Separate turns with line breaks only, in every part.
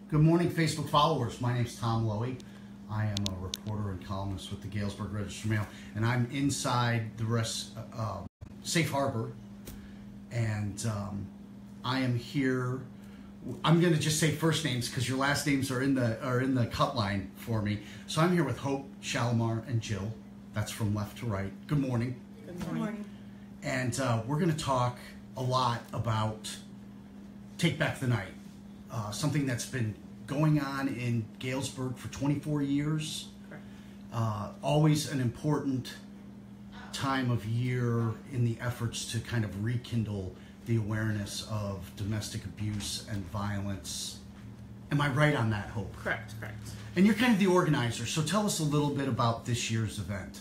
Good morning, Facebook followers. My name's Tom Lowy. I am a reporter and columnist with the Galesburg Register-Mail, and I'm inside the Safe Harbor, and I am here. I'm going to just say first names because your last names are in the cut line for me. So I'm here with Hope, Shalamar, and Jill. That's from left to right. Good morning.
Good morning.
And we're going to talk a lot about Take Back the Night, something that's been going on in Galesburg for 24 years. Always an important time of year in the efforts to kind of rekindle the awareness of domestic abuse and violence. Am I right on that, Hope?
Correct.
And you're kind of the organizer, so tell us a little bit about this year's event.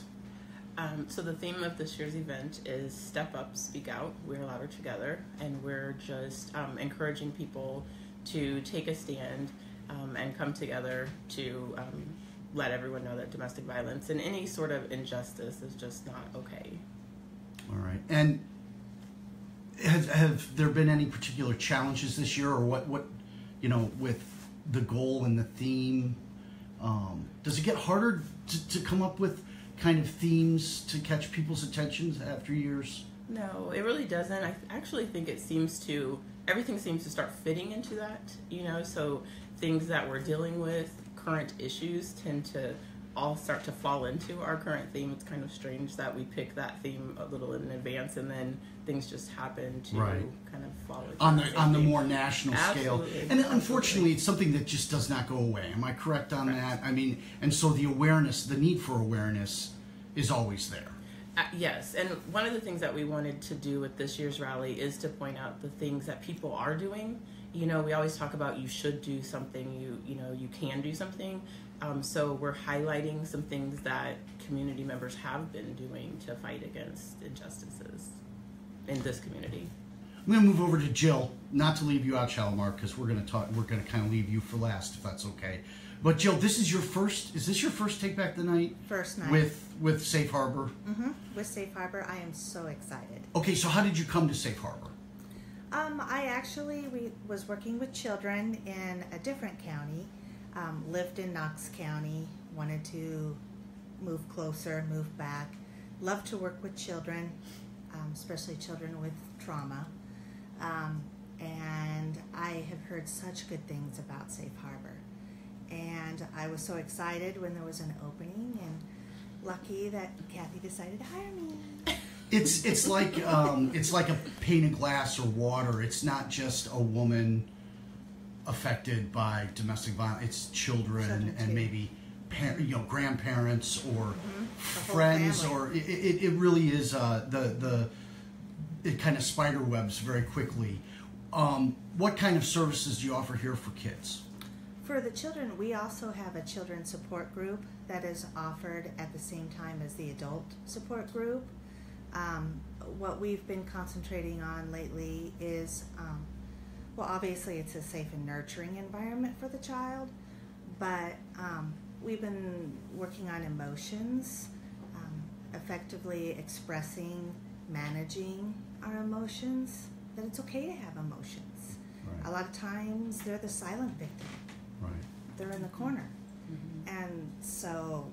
So the theme of this year's event is Step Up, Speak Out, We're Louder Together, and we're just encouraging people to take a stand and come together to let everyone know that domestic violence and any sort of injustice is just not okay.
All right. And have there been any particular challenges this year, or what with the goal and the theme? Does it get harder to come up with kind of themes to catch people's attentions after years?
No, it really doesn't. I actually think everything seems to start fitting into that, so things that we're dealing with, current issues, tend to all start to fall into our current theme. It's kind of strange that we pick that theme a little in advance and then things just happen to kind of fall into
on the more national
Absolutely.
Scale. And unfortunately, it's something that just does not go away. Am I correct on that? I mean, and so the need for awareness is always there.
Yes, and one of the things that we wanted to do with this year's rally is to point out the things that people are doing. We always talk about you should do something, you can do something. So we're highlighting some things that community members have been doing to fight against injustices in this community.
I'm going to move over to Jill, not to leave you out, Shalamar, because we're going to kind of leave you for last, if that's okay. But Jill, is this your first Take Back the Night?
First night.
With Safe Harbor? Mm-hmm.
With Safe Harbor, I am so excited.
Okay, so how did you come to Safe Harbor?
I actually was working with children in a different county, lived in Knox County, wanted to move closer, move back, love to work with children, especially children with trauma. And I have heard such good things about Safe Harbor. And I was so excited when there was an opening, and lucky that Kathy decided to hire me.
It's like a pane of glass or water. It's not just a woman affected by domestic violence. It's children and maybe grandparents or friends, or it really is it kind of spider webs very quickly. What kind of services do you offer here for kids?
For the children, we also have a children's support group that is offered at the same time as the adult support group. What we've been concentrating on lately is, obviously it's a safe and nurturing environment for the child, but we've been working on emotions, effectively expressing, managing our emotions, that it's okay to have emotions. Right. A lot of times they're the silent victim.
Right.
They're in the corner. Mm-hmm. And so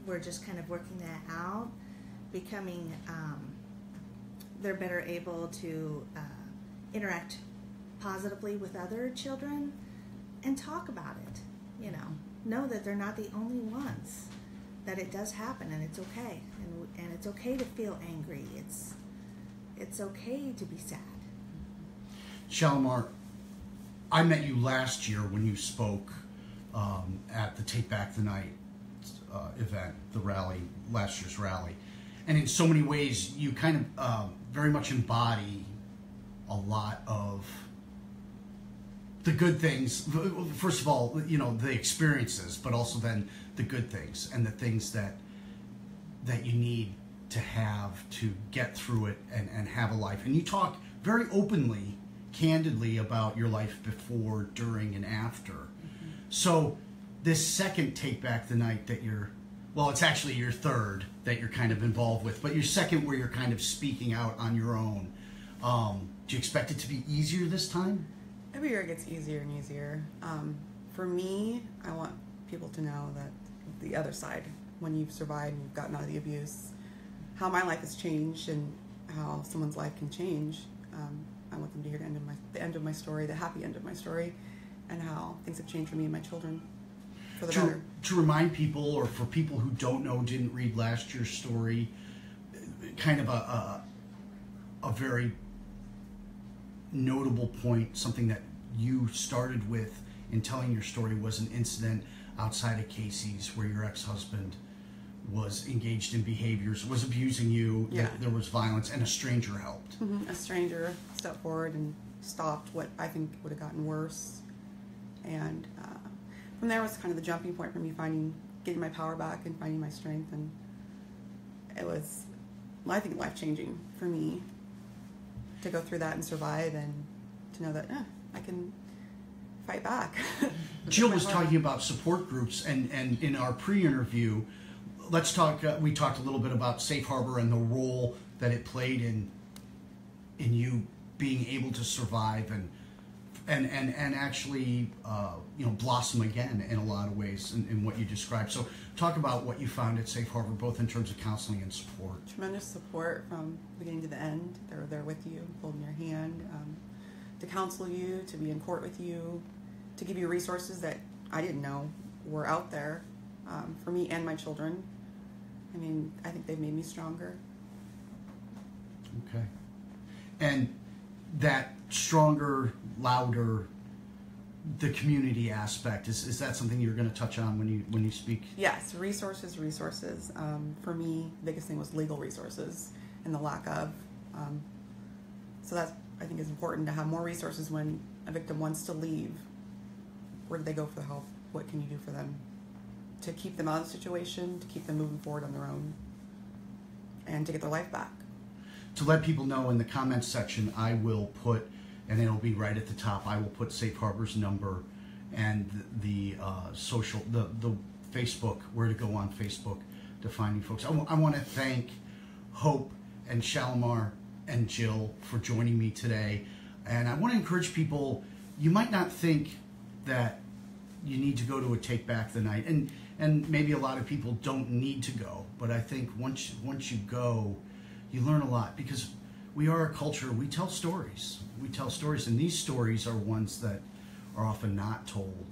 we're just kind of working that out, becoming, they're better able to interact positively with other children and talk about it, know that they're not the only ones, that it does happen and it's okay. And it's okay to feel angry. It's okay to be sad.
Shalamar, I met you last year when you spoke at the Take Back the Night event, the rally, last year's rally. And in so many ways, you kind of very much embody a lot of the good things. First of all, the experiences, but also then the good things and the things that you need to have to get through it and have a life. And you talk very openly, candidly about your life before, during, and after. Mm-hmm. So this second Take Back the Night that it's actually your third that you're kind of involved with, but your second where you're kind of speaking out on your own. Do you expect it to be easier this time?
Every year it gets easier and easier. For me, I want people to know that the other side, when you've survived and you've gotten out of the abuse, how my life has changed and how someone's life can change. I want them to hear the end of my story, the happy end of my story, and how things have changed for me and my children for the better.
To remind people, or for people who don't know, didn't read last year's story, kind of a very notable point, something that you started with in telling your story, was an incident outside of Casey's where your ex-husband was engaged in behaviors, was abusing you,
Yeah.
there was violence, and a stranger helped.
A stranger stepped forward and stopped what I think would have gotten worse. And from there was kind of the jumping point for me getting my power back and finding my strength. And it was, I think, life-changing for me to go through that and survive, and to know that I can fight back.
Jill was talking about support groups, and in our pre-interview, let's talk. We talked a little bit about Safe Harbor and the role that it played in you being able to survive and actually blossom again in a lot of ways in what you described. So talk about what you found at Safe Harbor, both in terms of counseling and support.
Tremendous support from beginning to the end. They're there with you, holding your hand, to counsel you, to be in court with you, to give you resources that I didn't know were out there for me and my children. I mean, I think they've made me stronger.
Okay. And that stronger, louder, the community aspect, is that something you're going to touch on when you speak?
Yes, resources. For me, the biggest thing was legal resources and the lack of. So that, I think, is important, to have more resources when a victim wants to leave. Where do they go for help? What can you do for them to keep them out of the situation, to keep them moving forward on their own, and to get their life back?
To let people know, in the comments section, I will put, and it'll be right at the top, I will put Safe Harbor's number and the social, the Facebook, where to go on Facebook to find you folks. I want to thank Hope and Shalamar and Jill for joining me today. And I want to encourage people, you might not think that you need to go to a Take Back the Night, and maybe a lot of people don't need to go, but I think once you go, you learn a lot, because we are a culture, we tell stories, and these stories are ones that are often not told,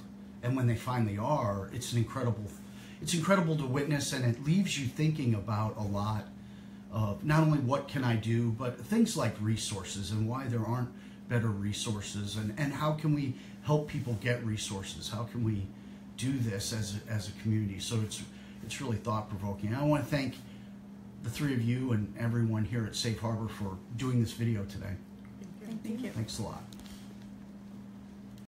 and when they finally are, it's incredible to witness, and it leaves you thinking about a lot of not only what can I do, but things like resources and why there aren't better resources, and how can we help people get resources, how can we do this as a community. So it's really thought-provoking. I want to thank the three of you and everyone here at Safe Harbor for doing this video today.
Thank you.
Thanks a lot.